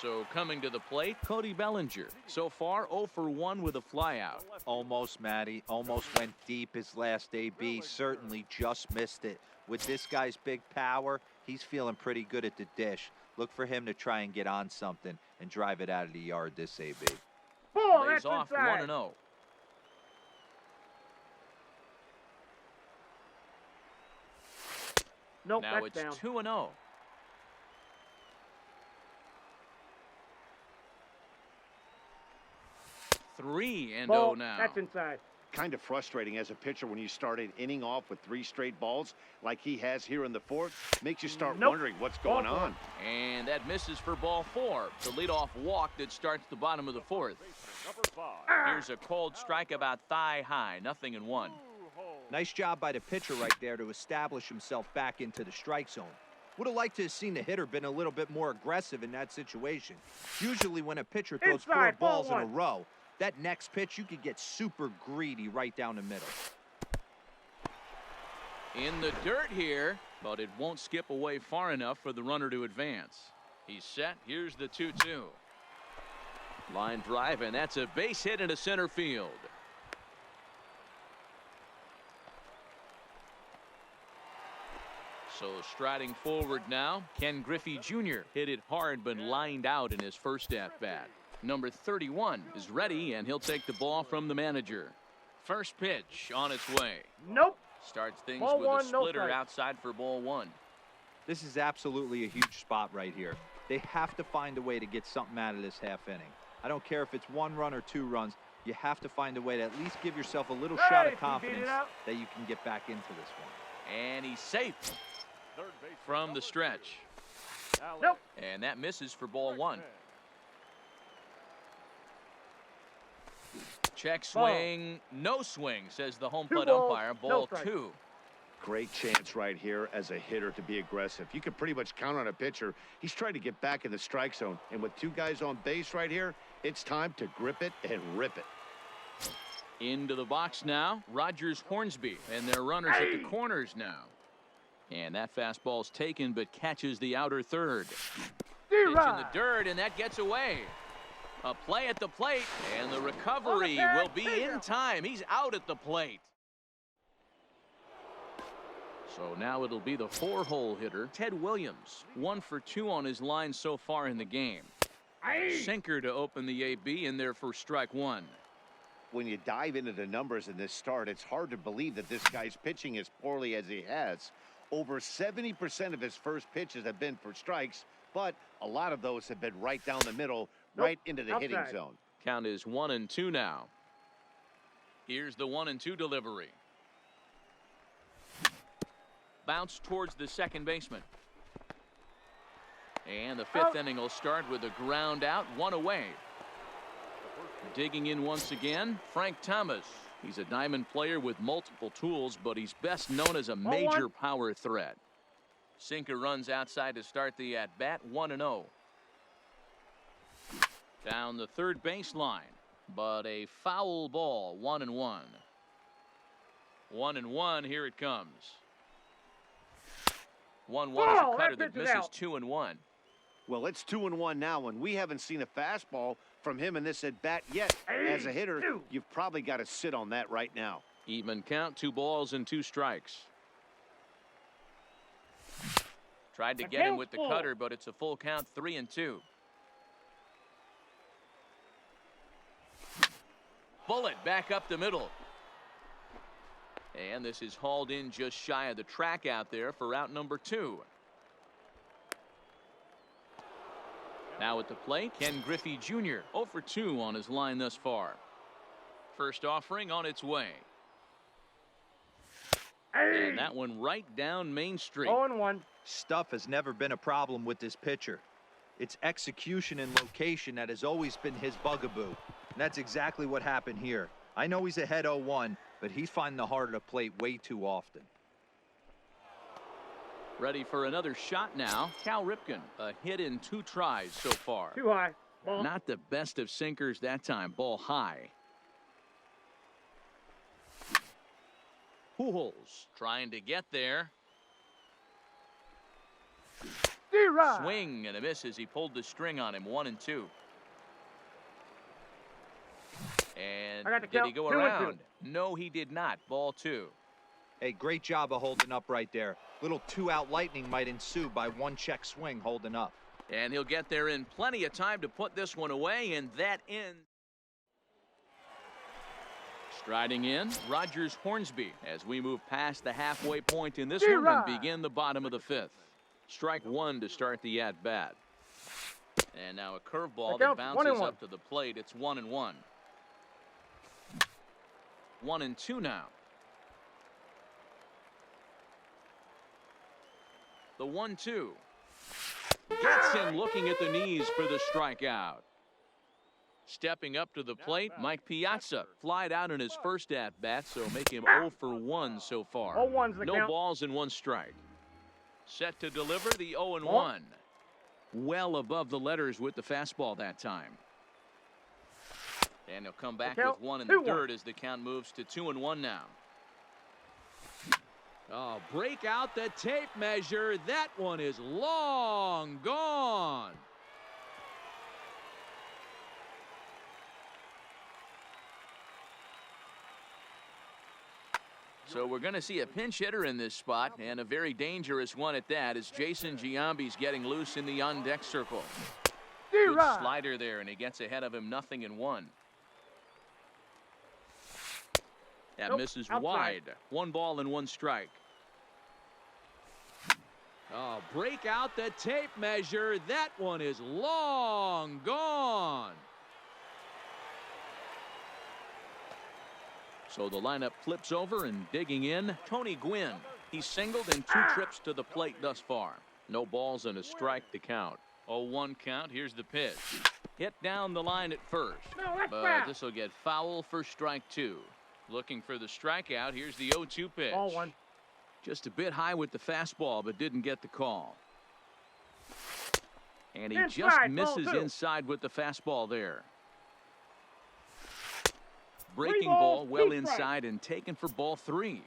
So coming to the plate, Cody Bellinger. So far 0 for 1 with a flyout. Almost, Matty. Almost went deep his last AB. Certainly just missed it. With this guy's big power, he's feeling pretty good at the dish. Look for him to try and get on something and drive it out of the yard this AB. Ball, Lays off inside. 1-0. Nope, Now that's it's down. 2-0. Ball, 3-0 now. that's inside. Kind of frustrating as a pitcher when you start an inning off with 3 straight balls like he has here in the 4th. Makes you start wondering what's going on. And that misses for ball 4. The leadoff walk that starts the bottom of the 4th. Here's a cold strike about thigh high. 0-1. Nice job by the pitcher right there to establish himself back into the strike zone. Would have liked to have seen the hitter been a little bit more aggressive in that situation. Usually when a pitcher throws Inside, 4 balls in ball a 1. row, that next pitch you could get super greedy right down the middle. In the dirt here, but it won't skip away far enough for the runner to advance. He's set. Here's the 2-2. Line drive, and that's a base hit into center field. So striding forward now, Ken Griffey Jr. hit it hard but lined out in his first at-bat. Number 31 is ready, and he'll take the ball from the manager. First pitch on its way. Nope. Starts things Ball with 1, a no splitter strike. outside for ball 1. This is absolutely a huge spot right here. They have to find a way to get something out of this half inning. I don't care if it's 1 run or 2 runs. You have to find a way to at least give yourself a little shot of confidence that you can get back into this one. And he's safe from the stretch. Nope. And that misses for ball 1. Check swing, no swing, says the home plate umpire. Ball 2. Great chance right here as a hitter to be aggressive. You can pretty much count on a pitcher. He's trying to get back in the strike zone. And with 2 guys on base right here, it's time to grip it and rip it. Into the box now, Rogers Hornsby, and their runners at the corners now. And that fastball's taken but catches the outer third. It's in the dirt, and that gets away. A play at the plate, and the recovery will be in time. He's out at the plate. So now it'll be the 4-hole hitter, Ted Williams. 1 for 2 on his line so far in the game. Sinker to open the AB, in there for strike 1. When you dive into the numbers in this start, it's hard to believe that this guy's pitching as poorly as he has. Over 70% of his first pitches have been for strikes, but a lot of those have been right down the middle, right into the hitting zone. Count is 1-2 now. Here's the 1-2 delivery. Bounce towards the second baseman. And the 5th inning will start with a ground out, 1 away. Digging in once again, Frank Thomas. He's a diamond player with multiple tools, but he's best known as a major power threat. Sinker runs outside to start the at-bat, 1-0. Down the third baseline, but a foul ball, 1-1. 1-1, here it comes. 1-1 is a cutter that misses 2-1. Well, it's 2-1 now, and we haven't seen a fastball from him in this at-bat yet. As a hitter, you've probably got to sit on that right now. Even count, 2 balls and 2 strikes. Tried to get him with the cutter, but it's a full count, 3-2. Bullet back up the middle. And this is hauled in just shy of the track out there for out number 2. Now at the plate, Ken Griffey Jr. 0 for 2 on his line thus far. First offering on its way. And that one right down Main Street. 0-1. Stuff has never been a problem with this pitcher. It's execution and location that has always been his bugaboo. And that's exactly what happened here. I know he's ahead 0-1, but he's finding the heart of the plate way too often. Ready for another shot now. Cal Ripken, a hit in 2 tries so far. Too high. Ball. Not the best of sinkers that time. Ball high. Pujols trying to get there. Swing and a miss as he pulled the string on him. 1-2. And did he go around? No, he did not. Ball 2. Hey, great job of holding up right there. Little 2-out lightning might ensue by one check swing holding up. And he'll get there in plenty of time to put this one away, and that ends. Striding in, Rogers Hornsby as we move past the halfway point in this one and begin the bottom of the 5th. Strike 1 to start the at-bat. And now a curveball that bounces up to the plate. It's 1-1. 1-2 now. The 1-2. Gets him looking at the knees for the strikeout. Stepping up to the plate, Mike Piazza flied out in his first at-bat, so make him 0 for 1 so far. No balls and 1 strike. Set to deliver the 0-1. Well above the letters with the fastball that time. And he'll come back with 1 in the dirt as the count moves to 2-1 now. Oh, break out the tape measure. That one is long gone. So we're going to see a pinch hitter in this spot, and a very dangerous one at that, as Jason Giambi's getting loose in the on-deck circle. Good slider there, and he gets ahead of him 0-1. That misses wide. 1 ball and 1 strike. Oh, break out the tape measure. That one is long gone. So the lineup flips over, and digging in, Tony Gwynn. He's singled in 2 trips to the plate thus far. No balls and a strike to count. 0-1 count. Here's the pitch. Hit down the line at first. But this will get foul for strike 2. Looking for the strikeout. Here's the 0-2 pitch. Ball 1. Just a bit high with the fastball, but didn't get the call. And he just misses inside with the fastball there. Breaking ball well inside and taken for ball 3.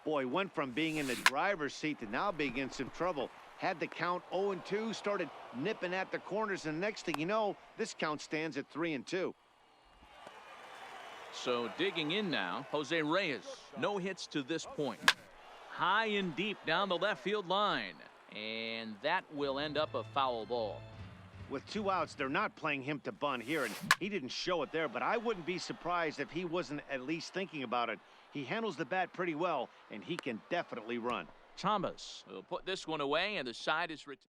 Boy, went from being in the driver's seat to now being in some trouble. Had the count 0-2, started nipping at the corners, and next thing you know, this count stands at 3-2. So digging in now, Jose Reyes. No hits to this point. High and deep down the left field line. And that will end up a foul ball. With 2 outs, they're not playing him to bunt here, and he didn't show it there, but I wouldn't be surprised if he wasn't at least thinking about it. He handles the bat pretty well, and he can definitely run. Thomas will put this one away, and the side is retired.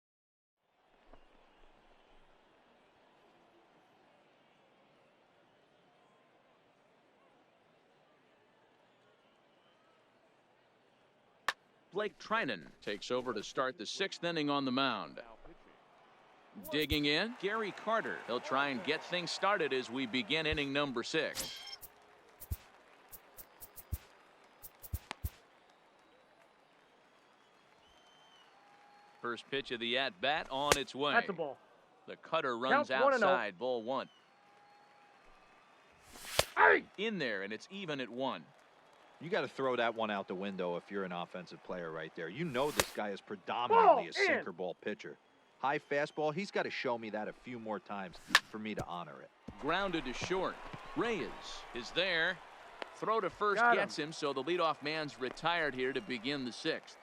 Blake Trinan takes over to start the 6th inning on the mound. Digging in, Gary Carter. He'll try and get things started as we begin inning number 6. First pitch of the at-bat on its way. That's a ball. The cutter runs outside. Ball 1. In there, and it's even at 1. You got to throw that one out the window if you're an offensive player right there. You know this guy is predominantly a sinker ball pitcher. High fastball, he's got to show me that a few more times for me to honor it. Grounded to short. Reyes is there. Throw to first gets him, so the leadoff man's retired here to begin the 6th.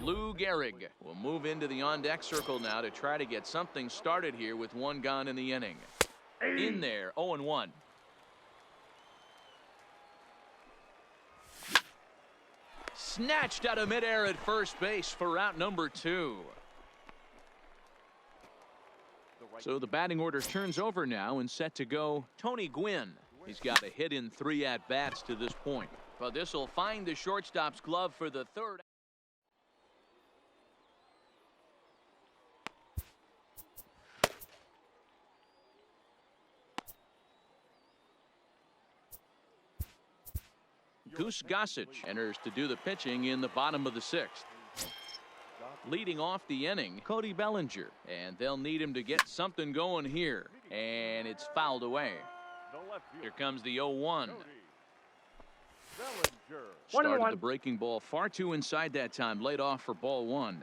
Lou Gehrig will move into the on-deck circle now to try to get something started here with 1 gone in the inning. In there, 0-1. Snatched out of midair at first base for out number 2. So the batting order turns over now and set to go Tony Gwynn. He's got a hit in 3 at-bats to this point. But this will find the shortstop's glove for the 3rd. Goose Gossage enters to do the pitching in the bottom of the 6th. Leading off the inning, Cody Bellinger, and they'll need him to get something going here, and it's fouled away. Here comes the 0-1. Bellinger. Started the breaking ball far too inside that time. Laid off for ball one.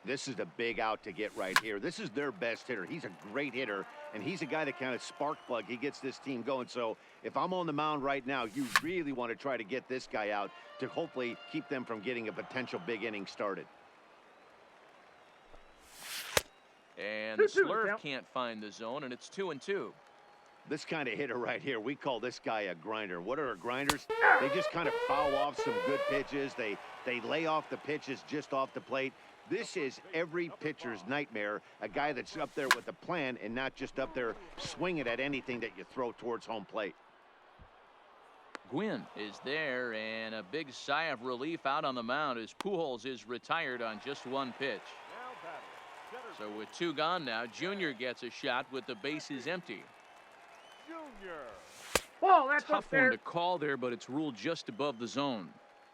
This is a big out to get right here. This is their best hitter. He's a great hitter, and he's a guy that kind of spark plug. He gets this team going. So if I'm on the mound right now, you really want to try to get this guy out to hopefully keep them from getting a potential big inning started. And the slurve can't find the zone, and it's 2-2. This kind of hitter right here, we call this guy a grinder. What are grinders? They just kind of foul off some good pitches. They lay off the pitches just off the plate. This is every pitcher's nightmare, a guy that's up there with a plan and not just up there swinging at anything that you throw towards home plate. Gwynn is there, and a big sigh of relief out on the mound as Pujols is retired on just one pitch. So with two gone now, Junior gets a shot with the bases empty. Ball, that's Tough up there. one to call there, but it's ruled just above the zone.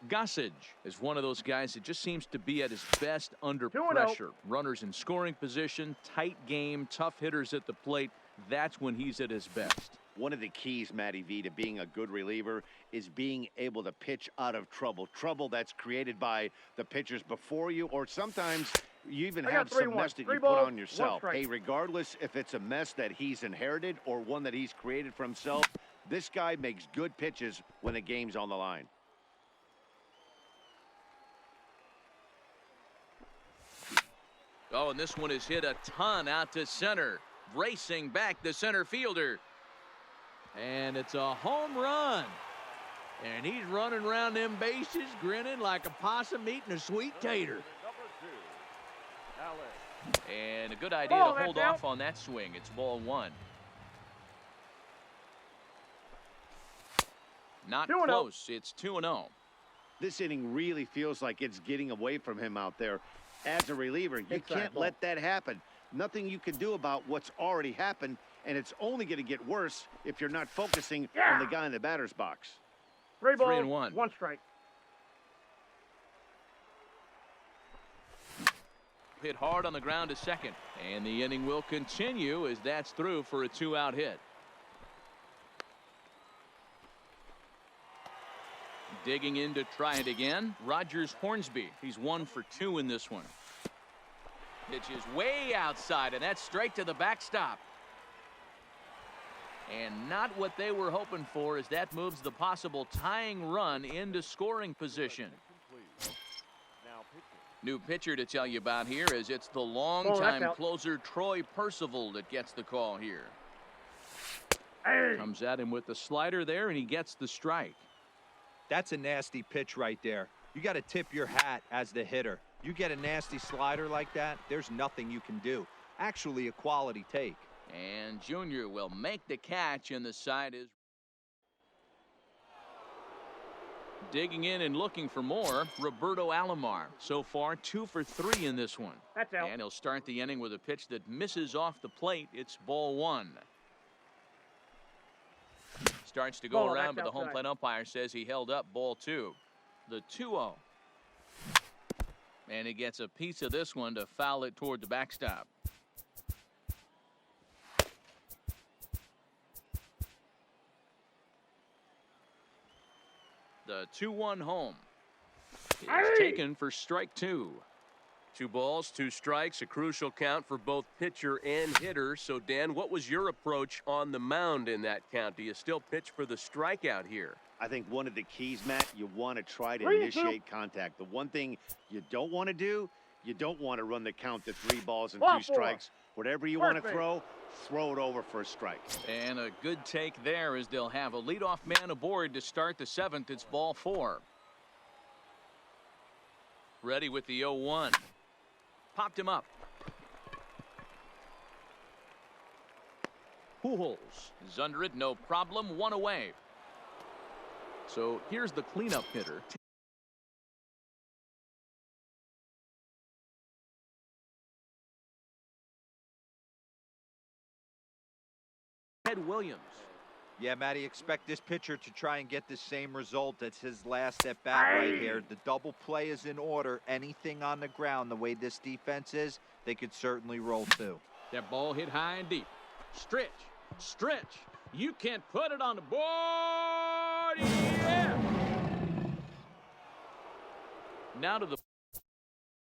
Gossage is one of those guys that just seems to be at his best under 2-0. pressure. Runners in scoring position, tight game, tough hitters at the plate. That's when he's at his best. One of the keys, Matty V, to being a good reliever is being able to pitch out of trouble. Trouble that's created by the pitchers before you, or sometimes you even have some mess that you put on yourself. Hey, regardless if it's a mess that he's inherited or one that he's created for himself, this guy makes good pitches when the game's on the line. Oh, and this one is hit a ton out to center. Racing back the center fielder. And it's a home run. And he's running around them bases grinning like a possum eating a sweet tater. And a good idea to hold off on that swing. It's ball one. Not close. It's 2-0. This inning really feels like it's getting away from him out there. As a reliever, you can't let that happen. Nothing you can do about what's already happened, and it's only going to get worse if you're not focusing on the guy in the batter's box. 3-1. One strike. Hit hard on the ground to second, and the inning will continue as that's through for a two-out hit. Digging in to try it again, Rogers Hornsby. He's 1 for 2 in this one. Pitch is way outside, and that's straight to the backstop. And not what they were hoping for, as that moves the possible tying run into scoring position. New pitcher to tell you about here, as it's the longtime closer Troy Percival that gets the call here. Comes at him with the slider there, and he gets the strike. That's a nasty pitch right there. You got to tip your hat as the hitter. You get a nasty slider like that, there's nothing you can do. Actually, a quality take. And Junior will make the catch, and the side is digging in and looking for more. Roberto Alomar, so far 2 for 3 in this one. That's out. And he'll start the inning with a pitch that misses off the plate. It's ball one. Starts to go around, but the home plate umpire says he held up ball two. The 2-0. And he gets a piece of this one to foul it toward the backstop. The 2-1 home is taken for strike two. 2 balls, 2 strikes, a crucial count for both pitcher and hitter. So, Dan, what was your approach on the mound in that count? Do you still pitch for the strikeout here? I think one of the keys, Matt, you want to try to initiate contact. The one thing you don't want to do, you don't want to run the count to 3 balls and 2 strikes. Whatever you want to throw it over for a strike. And a good take there, as they'll have a leadoff man aboard to start the 7th. It's ball 4. Ready with the 0-1. Popped him up. Pujols is under it, no problem, 1 away. So here's the cleanup hitter. Ted Williams. Yeah, Matty, expect this pitcher to try and get the same result. That's his last at bat right here. The double play is in order. Anything on the ground, the way this defense is, they could certainly roll too. That ball hit high and deep. Stretch. You can't put it on the board. Yeah. Now to the